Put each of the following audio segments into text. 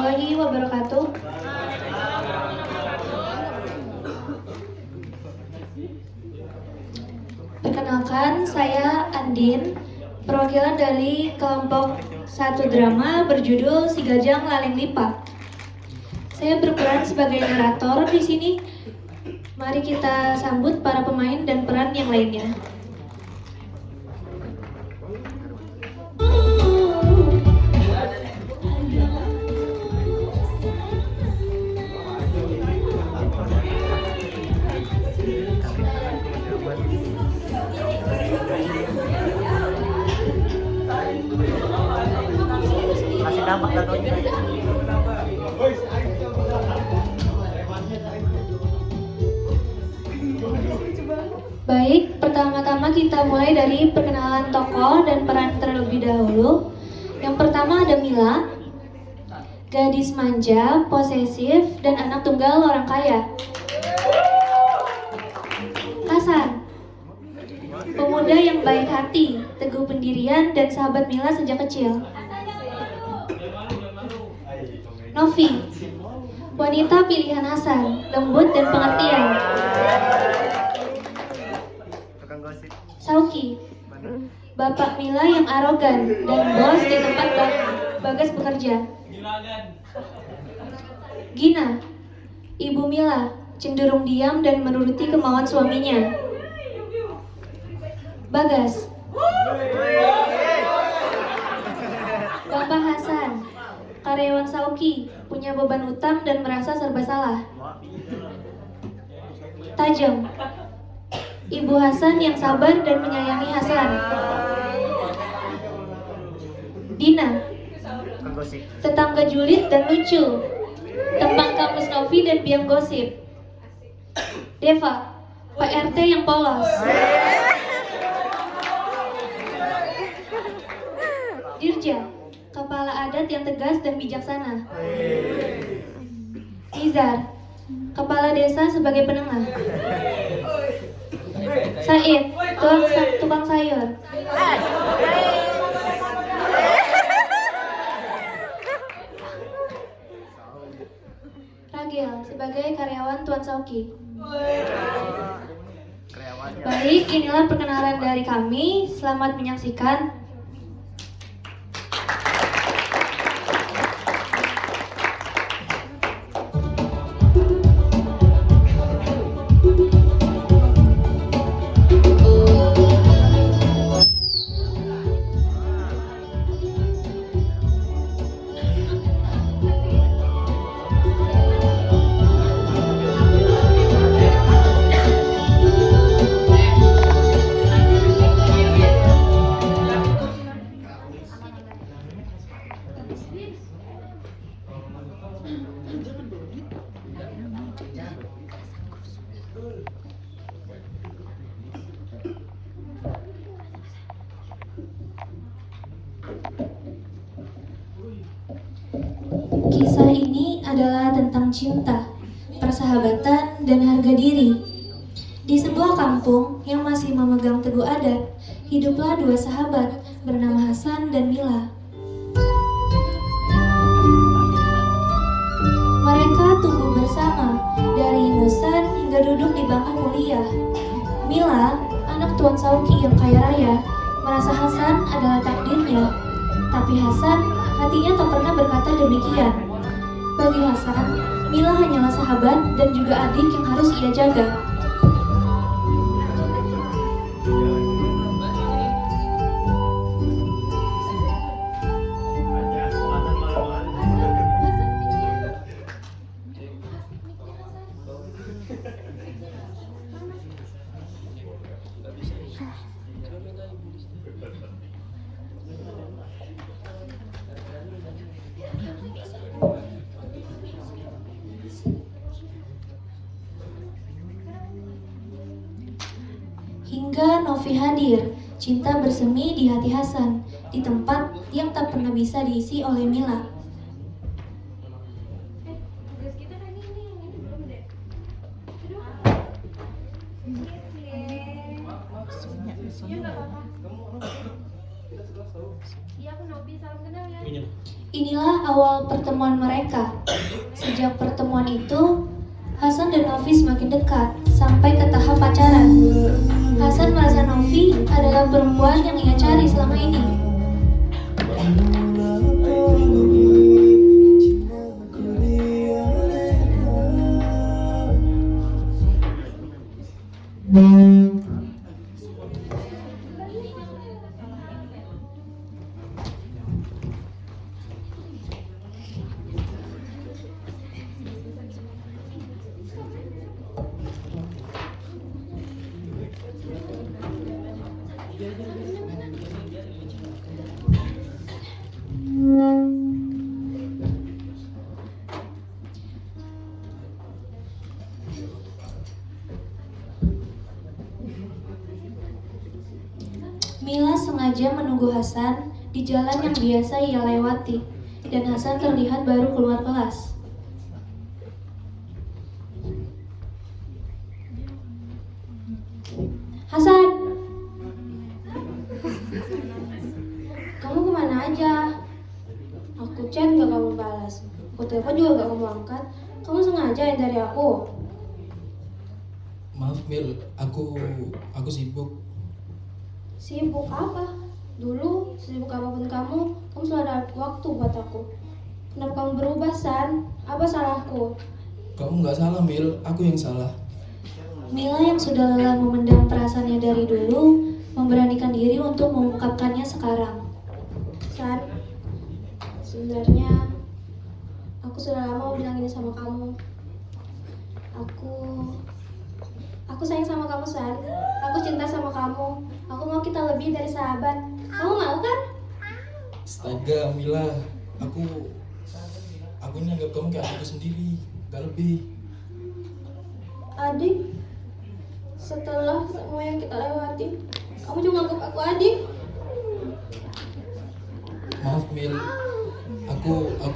warahmatullahi wabarakatuh. Perkenalkan, saya Andin, perwakilan dari kelompok 1 drama berjudul Si Gajang Laleng Lipa. Saya berperan sebagai narator di sini. Mari kita sambut para pemain dan peran yang lainnya. Masih dampak datonya. Baik, pertama-tama kita mulai dari perkenalan tokoh dan peran terlebih dahulu. Yang pertama ada Mila, gadis manja, posesif, dan anak tunggal orang kaya. Hasan, pemuda yang baik hati, teguh pendirian, dan sahabat Mila sejak kecil. Novi, wanita pilihan Hasan, lembut dan pengertian. Sauki, bapak Mila yang arogan dan bos di tempat Bagas bekerja. Gina, ibu Mila, cenderung diam dan menuruti kemauan suaminya. Bagas, bapak Hasan, karyawan Sauki, punya beban utang dan merasa serba salah. Tajam, ibu Hasan yang sabar dan menyayangi Hasan. Dina, tetangga julid dan lucu, teman kampus Novi dan biang gosip. Deva, PRT yang polos. Dirja, kepala adat yang tegas dan bijaksana. Nizar, kepala desa sebagai penengah. Said, tukang sayur. Ragil sebagai karyawan Tuan Sauki. Baik, inilah perkenalan dari kami. Selamat menyaksikan. Kisah ini adalah tentang cinta, persahabatan, dan harga diri. Di sebuah kampung yang masih memegang teguh adat, hiduplah 2 sahabat bernama Hasan dan Mila. Mereka tumbuh bersama dari ingusan hingga duduk di bangku kuliah. Mila, anak Tuan Sauki yang kaya raya, merasa Hasan adalah takdirnya. Tapi Hasan hatinya tak pernah berkata demikian. Bagi Hasan, Mila hanyalah sahabat dan juga adik yang harus ia jaga. Hingga Novi hadir, cinta bersemi di hati Hasan, di tempat yang tak pernah bisa diisi oleh Mila. Iya, aku Novi, salam kenal ya. Inilah awal pertemuan mereka. Sejak pertemuan itu, Hasan dan Novi semakin dekat, sampai ke tahap pacaran. Hasan merasa Novi adalah perempuan yang ia cari selama ini. Mila sengaja menunggu Hasan di jalan yang biasa ia lewati, dan Hasan terlihat baru keluar kelas. Hasan, kamu kemana aja? Aku chat gak kamu balas, aku telepon juga gak kamu angkat. Kamu sengaja ya dari aku? Maaf Mil, aku sibuk. Sibuk apa? Dulu sibuk apapun kamu selalu ada waktu buat aku. Kenapa kamu berubah, San? Apa salahku? Kamu nggak salah Mil, aku yang salah. Mila yang sudah lelah memendam perasaannya dari dulu, memberanikan diri untuk mengungkapkannya sekarang. San, sebenarnya aku sudah lama mau bilang ini sama kamu. Aku sayang sama kamu, San. Aku cinta sama kamu. Aku mau kita lebih dari sahabat. Kamu mau kan? Astaga Mila, aku ini anggap kamu kayak adikku sendiri, gak lebih. Adik, setelah semua yang kita lewati, kamu juga anggap aku adik. Maaf Mil, aku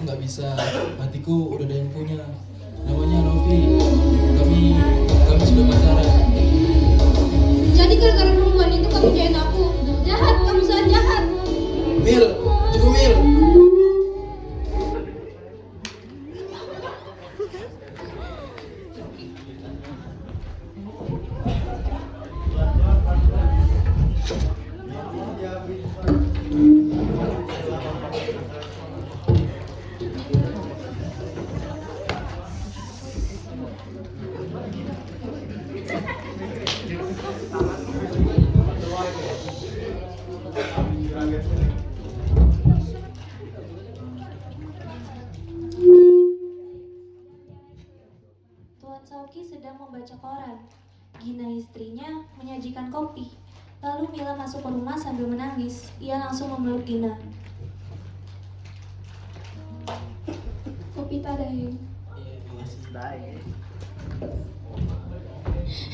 nggak bisa. Hatiku udah ada yang punya. Namanya Novi. Kami sudah pacaran. Jadi gara-gara perempuan itu kamu jahit aku. Jahat, kamu sangat jahat. Mil, tunggu Mil. Tuan Sauki sedang membaca koran. Gina istrinya menyajikan kopi. Lalu Mila masuk ke rumah sambil menangis. Ia langsung memeluk Gina. Kopi tadaing.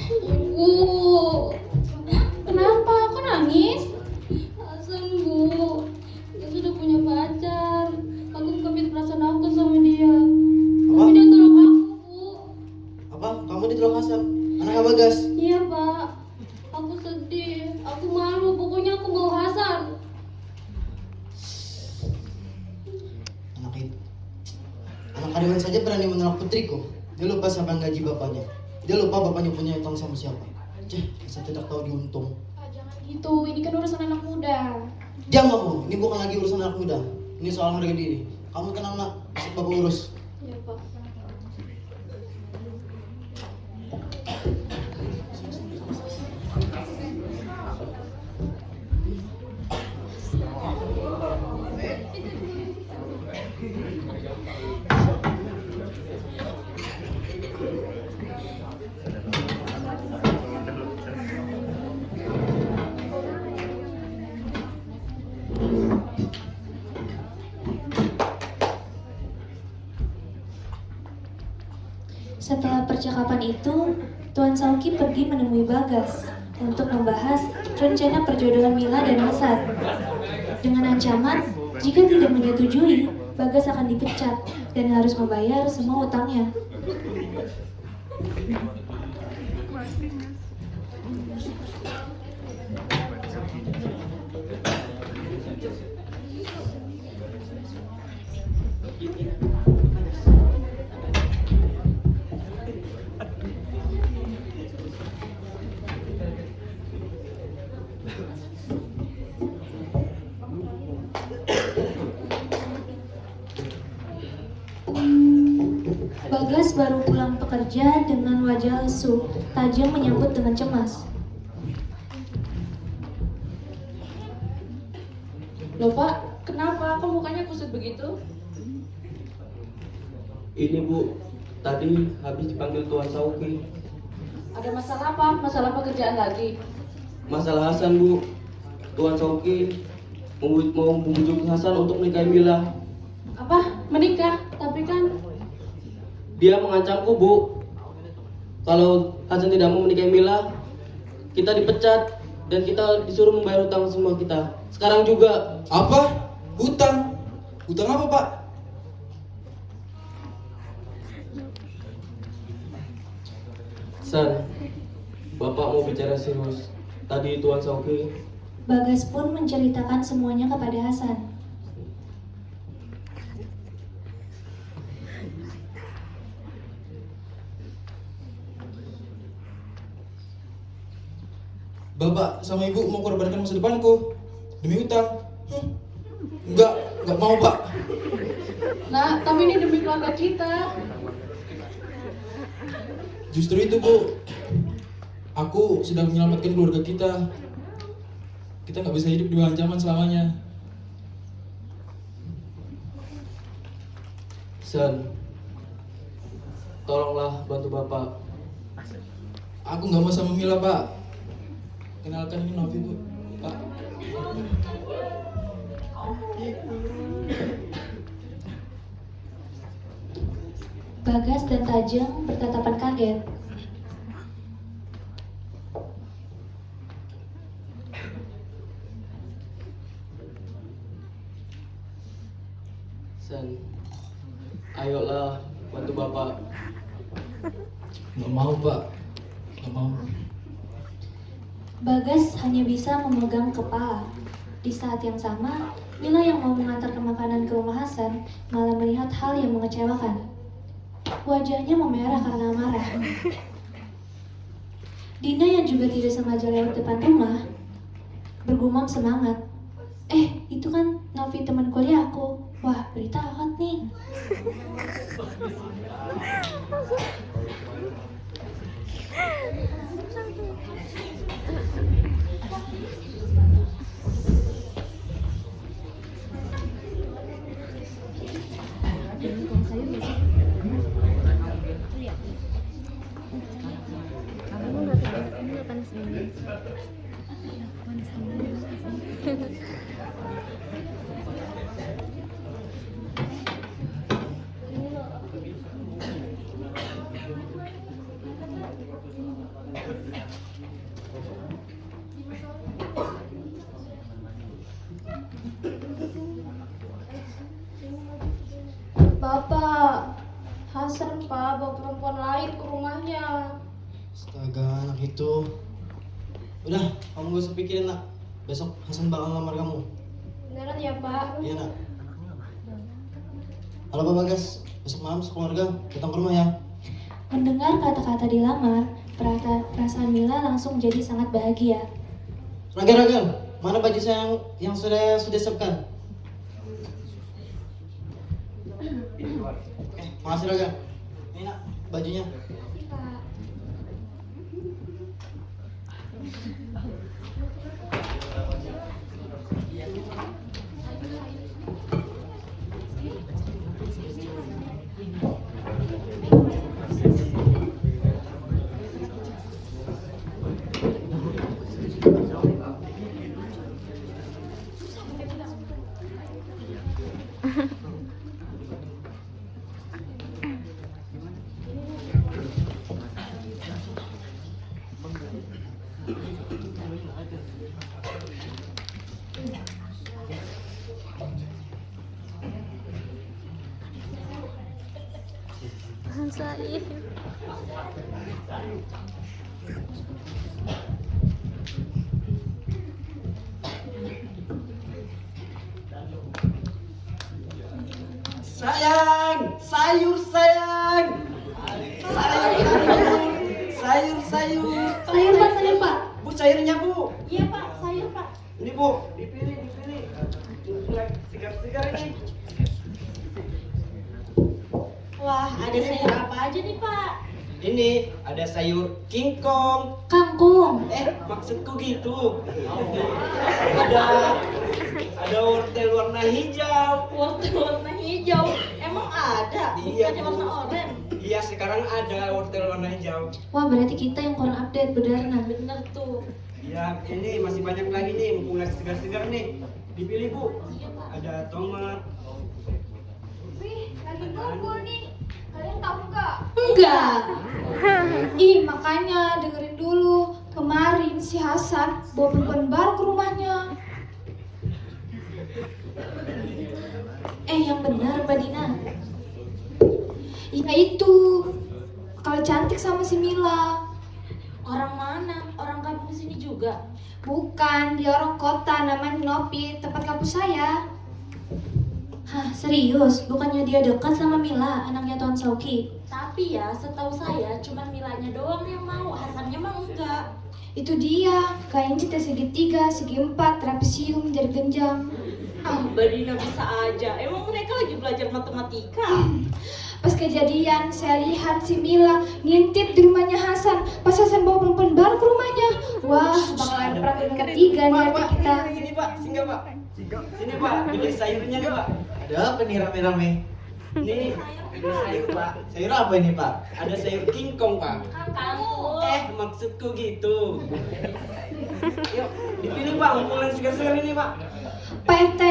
Ibu, kenapa? Kok nangis? Hasan, Bu, dia sudah punya pacar. Aku kebit perasaan aku sama dia. Tapi dia tolak aku, Bu. Apa? Kamu ditolak Hasan? Anak Bagas? Iya, Pak. Aku sedih. Aku malu. Pokoknya aku mau Hasan. Anak karyawan saja berani menolak putriku. Dia lupa siapa yang gaji bapaknya. Dia lupa bapaknya punya utang sama siapa. Saya tidak tahu diuntung. Pak, jangan gitu. Ini kan urusan anak muda. Diam kamu, ini bukan lagi urusan anak muda. Ini soal harga diri. Kamu tenang nak, besok bapak urus. Iya, Pak. Setelah percakapan itu, Tuan Sauki pergi menemui Bagas untuk membahas rencana perjodohan Mila dan Hasan. Dengan ancaman, jika tidak menyetujui, Bagas akan dipecat dan harus membayar semua utangnya. Bagas baru pulang bekerja dengan wajah lesu. Tajeng menyambut dengan cemas. Loh Pak, kenapa? Kok mukanya kusut begitu? Ini Bu, tadi habis dipanggil Tuan Sauki. Ada masalah apa? Masalah pekerjaan lagi? Masalah Hasan Bu, Tuan Sauki mau membujuk Hasan untuk menikahi Mila. Apa? Menikah? Tapi kan Dia mengancamku Bu, kalau Hasan tidak mau menikahi Mila, kita dipecat dan kita disuruh membayar hutang semua kita. Sekarang juga. Apa? Hutang? Hutang apa, Pak? San, Bapak mau bicara serius. Tadi Tuan Sauki. Bagas pun menceritakan semuanya kepada Hasan. Bapak sama Ibu mau korbankan masa depanku demi hutang. Enggak mau, Pak. nah, tapi ini demi keluarga kita. Justru itu, Bu. Aku sedang menyelamatkan keluarga kita. Kita nggak bisa hidup di bawah ancaman selamanya. San, tolonglah bantu Bapak. Aku nggak mau sama Mila, Pak. Kenalkan ini Novi, Bu. Pak. Bagas dan Tajeng bertatapan kaget. San, ayolah bantu Bapak. Nggak mau, Pak. Nggak mau. Bagas hanya bisa memegang kepala. Di saat yang sama, Mila yang mau mengantarkan makanan ke rumah Hasan malah melihat hal yang mengecewakan. Wajahnya memerah karena marah. Dina yang juga tidak sengaja lewat depan rumah bergumam semangat. Itu kan Novi teman kuliahku. Wah, berita hot nih. Bapak, Hasan Pak, bawa perempuan lain ke rumahnya. Astaga, anak itu. Udah, kamu gak usah pikirin, nak. Besok Hasan bakal ngelamar kamu. Beneran ya Pak? Iya, nak. Halo Pak Bagas, besok malam sekeluarga datang ke rumah ya. Mendengar kata-kata dilamar, perasaan Mila langsung menjadi sangat bahagia. Ragam, mana baju saya yang sudah siapkan? Makasih Ragam. Ini nak, bajunya. Saif. Sayang, sayur sayang. Sayur. Sayur Pak. Bu, sayurnya Bu. Iya Pak, sayur Pak. Ini Bu, dipilih. Segar-segar ini. Wah, ada sayur apa aja nih Pak? Ini ada sayur kingkong. Kangkung. Maksudku gitu. Ada wortel warna hijau. Wortel warna hijau. Emang ada? Iya, Bukannya Bu. warna oranye. Iya, sekarang ada wortel warna hijau. Wah, berarti kita yang kurang update Bedarna. Bener tuh. Iya, ini masih banyak lagi nih, mumpung lagi segar-segar nih. Dipilih Bu. Ada tomat. Wih, lagi ngumpul nih. Kalian tahu nggak? Enggak. Ih, makanya dengerin dulu. Kemarin si Hasan bawa perempuan baru ke rumahnya. Yang benar Mbak Dina. Iya itu. Kalau cantik sama si Mila. Orang mana? Orang kampung sini juga? Bukan, dia orang kota, namanya Nopi, tempat kampus saya. Hah, serius? Bukannya dia dekat sama Mila, anaknya Tuan Sauki? Tapi ya, setahu saya cuman Milanya doang yang mau, Hasannya mah enggak. Itu dia, kayaknya cita segitiga, segi empat, trapesium, jari genjang. Mbak Dina bisa aja. Emang mereka lagi belajar matematika? Pas kejadian, saya lihat si Mila ngintip di rumahnya Hasan. Pas Hasan bawa perempuan baru ke rumahnya. Wah, bakalan perang dunia ketiga nih hati kita. Sini Pak, singgah Pak. Sini Pak, pilih sayurnya Pak. Ada apa nih rame-rame? Nih, ada sayur Pak. Sayur apa ini Pak? Ada sayur kingkong Pak. Kangkung. Maksudku gitu. Yuk, dipilih Pak, mumpung lagi segar-segar ini Pak. Pak RT,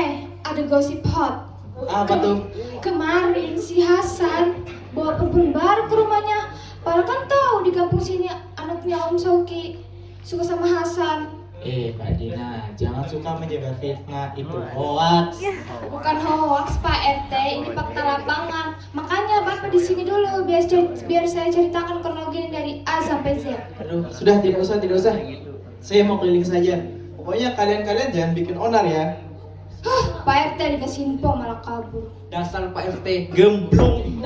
ada gosip hot. Apa tuh? Kemarin si Hasan bawa perempuan baru ke rumahnya. Padahal kan tahu di kampung sini anaknya Om Sauki suka sama Hasan. Pak Dina, jangan suka menjaga fitnah, itu hoax. Bukan hoax Pak RT, ini fakta lapangan. Makanya Bapak di sini dulu biar saya ceritakan kronologi dari A sampai Z. Aduh, sudah tidak usah. Saya mau keliling saja. Pokoknya kalian jangan bikin onar ya. Pak RT dikasih info malah kabur. Dasar Pak RT gemblung.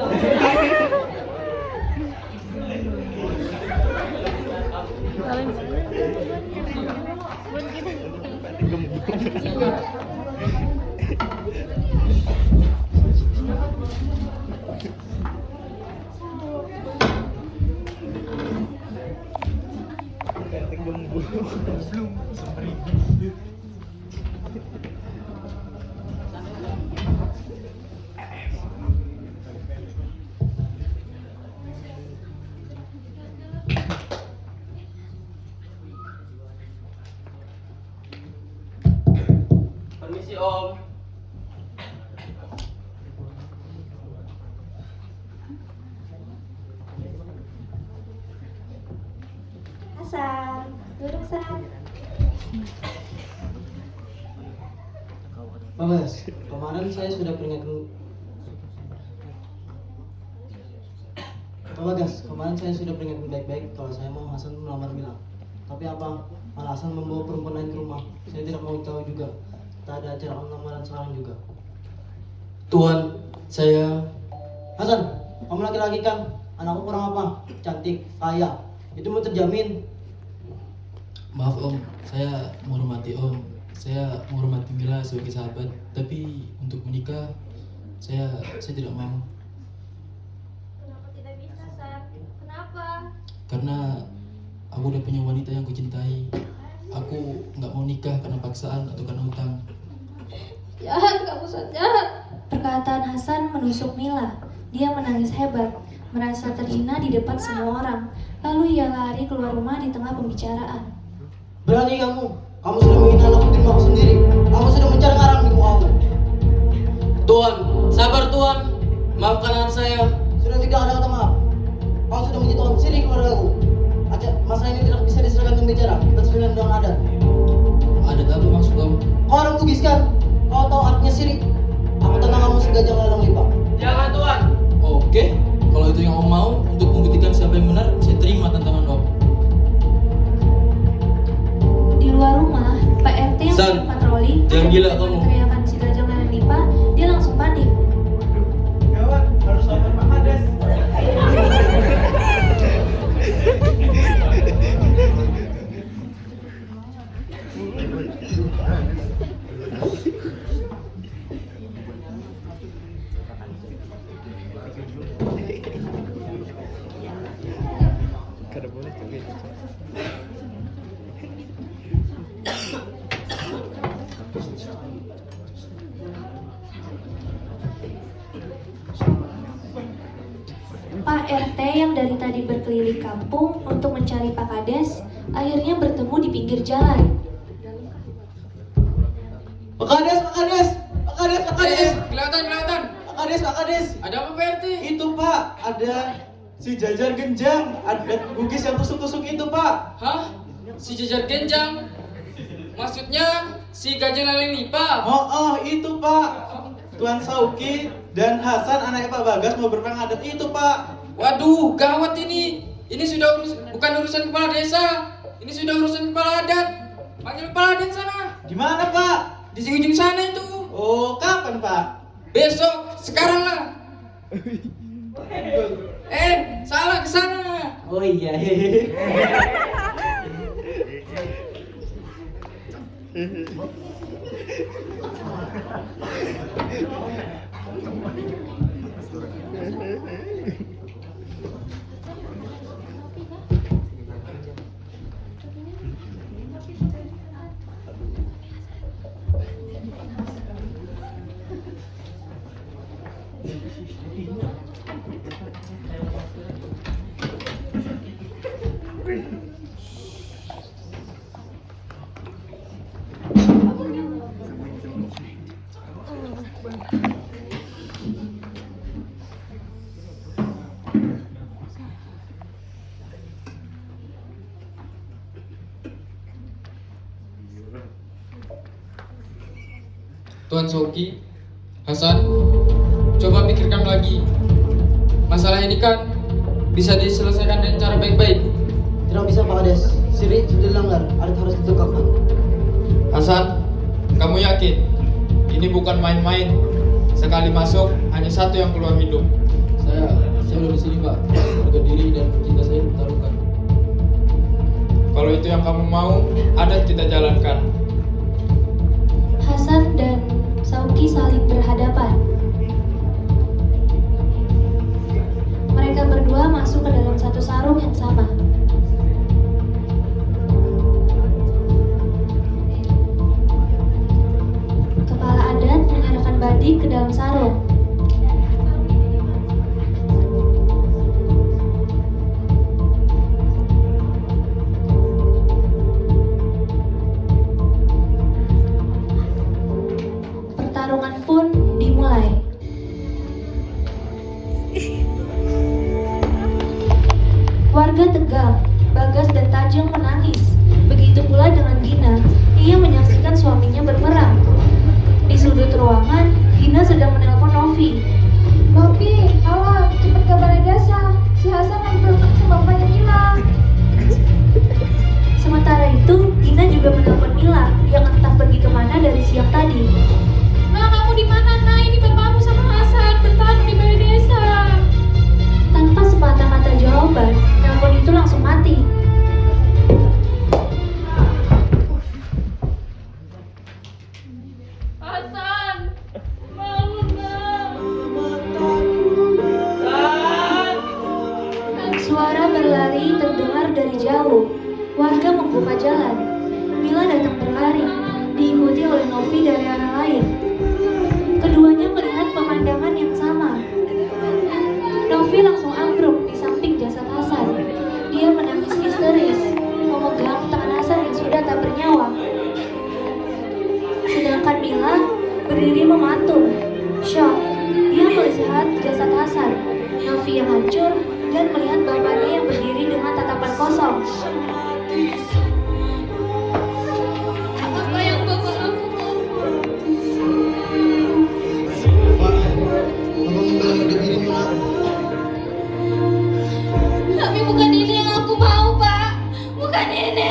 Permisi Om. Hasan, duduk Hasan. Pak Bas, kemarin saya sudah peringatkan. Pak Bagas, kemarin saya sudah peringatkan baik-baik kalau saya mau Hasan melamar Mila. Tapi apa? Malah Hasan membawa perempuan lain ke rumah. Saya tidak mau tahu juga. Tak ada acara lamaran sekarang juga. Tuan, saya Hasan, kamu laki-laki kan? Anakku kurang apa? Cantik, kaya. Itu mau terjamin. Maaf Om, saya menghormati Om. Saya menghormati Mila sebagai sahabat. Tapi untuk menikah, saya tidak mau. Kenapa tidak bisa, Hasan? Kenapa? Karena aku udah punya wanita yang kucintai. Aku nggak mau nikah karena paksaan atau karena hutang. Jahat kamu, Hasan, jahat. Perkataan Hasan menusuk Mila. Dia menangis hebat, merasa terhina di depan semua orang. Lalu ia lari keluar rumah di tengah pembicaraan. Berani kamu? Kamu sudah menghina anak putri aku sendiri. Kamu sudah mencari ngarang di muka kamu. Tuan, sabar Tuan. Maafkan anak saya. Sudah tidak ada kata maaf. Kau sudah menjatuhkan syirik keluarga aku. Masalah ini tidak bisa diserahkan dengan bicara. Kita serahkan dengan adat. Adat apa maksud Om? Kau orang Bugis kan? Kau tahu artinya syirik? Aku tantang kamu segajah ladang lipat. Jangan Tuan. Oke, kalau itu yang Om mau, untuk membuktikan siapa yang benar, saya terima tantangan Om. Di luar rumah, Pak RT yang San, sedang patroli jangan gila kamu. teriakan si Gajah Merah Nipa, dia langsung panik. Pak RT yang dari tadi berkeliling kampung untuk mencari Pak Kades, akhirnya bertemu di pinggir jalan. Pak Kades, Pak Kades, Pak Kades, Pak Kades, Kelihatan. Pak Kades, Pak Kades. Ada apa Pak RT? Itu Pak, ada si Jajar Genjang, ada Bugis yang tusuk-tusuk itu Pak. Hah? Si Jajar Genjang? Maksudnya si Gajah Laling Lipa? Oh, itu Pak. Tuan Sauki dan Hasan anaknya Pak Bagas mau berperang adat itu Pak. Waduh, gawat ini. Ini sudah bukan urusan kepala desa. Ini sudah urusan kepala adat. Panggil kepala adat sana. Di mana Pak? Di ujung sana itu. Oh, kapan Pak? Besok, sekarang lah. Salah ke sana. Oh iya. Tuan Soki, Hasan, coba pikirkan lagi. Masalah ini kan bisa diselesaikan dengan cara baik-baik. Tidak bisa Pak Kades. Siri sudah dilanggar. Adat harus ditegakkan. Hasan, kamu yakin? Ini bukan main-main. Sekali masuk, hanya satu yang keluar hidup. Saya udah di sini Pak. Harga diri dan cinta saya bertaruhkan. Kalau itu yang kamu mau, adat kita jalankan. Hasan dan Sauki saling berhadapan. Mereka berdua masuk ke dalam satu sarung yang sama. Kepala adat menyerahkan badik ke dalam sarung. Pertarungan pun dimulai. Warga tegang, Bagas dan Tajeng menangis. Begitu pula dengan Gina, ia menyaksikan suaminya berperang. Di sudut ruangan, Gina sedang menelpon Novi. Novi, halo, cepet ke balai desa. Si Hasan lagi berperang sama bapaknya Mila. Sementara itu, Gina juga menelpon Mila yang entah pergi kemana dari siang tadi. Nah, kamu di mana? Nah, ini bapakmu sama Hasan bertarung di balai desa. Tanpa sepatah kata jawaban, telepon itu langsung mati. Hasan, bangun. Suara berlari terdengar dari jauh. Warga membuka jalan. Mila datang berlari, diikuti oleh Novi dari arah lain. Keduanya melihat pemandangan yang sama. Novi langsung ambruk di samping jasad Hasan. Dia menangis histeris, memegang tangan Hasan yang sudah tak bernyawa. Sedangkan Mila berdiri mematung, shock. Dia melihat jasad Hasan, Novi yang hancur, dan melihat bapaknya yang berdiri dengan tatapan kosong. Apa yang bapak lakukan? Pak, Abang membela harga dirimu nak. Tapi bukan ini yang aku mau, Pak. Bukan ini.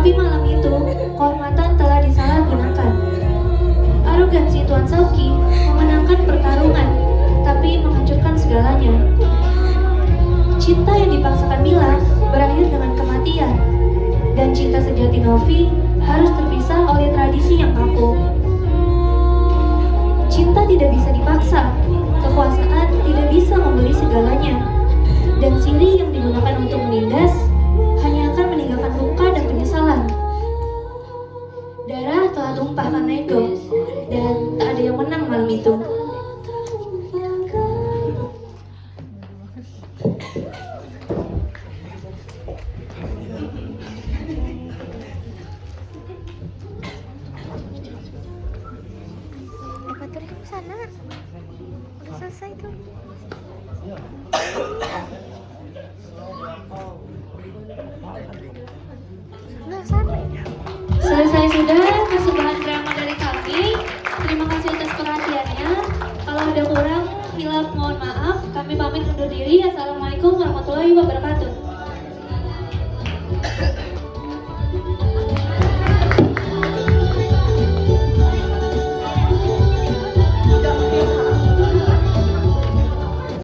Tapi malam itu, kehormatan telah disalahgunakan. Arogansi Tuan Sauki memenangkan pertarungan, tapi menghancurkan segalanya. Cinta yang dipaksakan Mila berakhir dengan kematian, dan cinta sejati Novi harus terpisah oleh tradisi yang kaku. Cinta tidak bisa dipaksa, kekuasaan tidak bisa membeli segalanya, dan sirih yang digunakan untuk menindas hanya akan meninggalkan luka dan penyesalan. Darah telah tumpah karena ego, dan tak ada yang menang malam itu. Baturnya ke sana. Udah selesai tuh. Nggak sampai. Selesai sudah persembahan drama dari kami. Terima kasih atas perhatiannya. Kalau ada kurang, hilaf mohon maaf. Kami pamit undur diri. Assalamualaikum warahmatullahi wabarakatuh.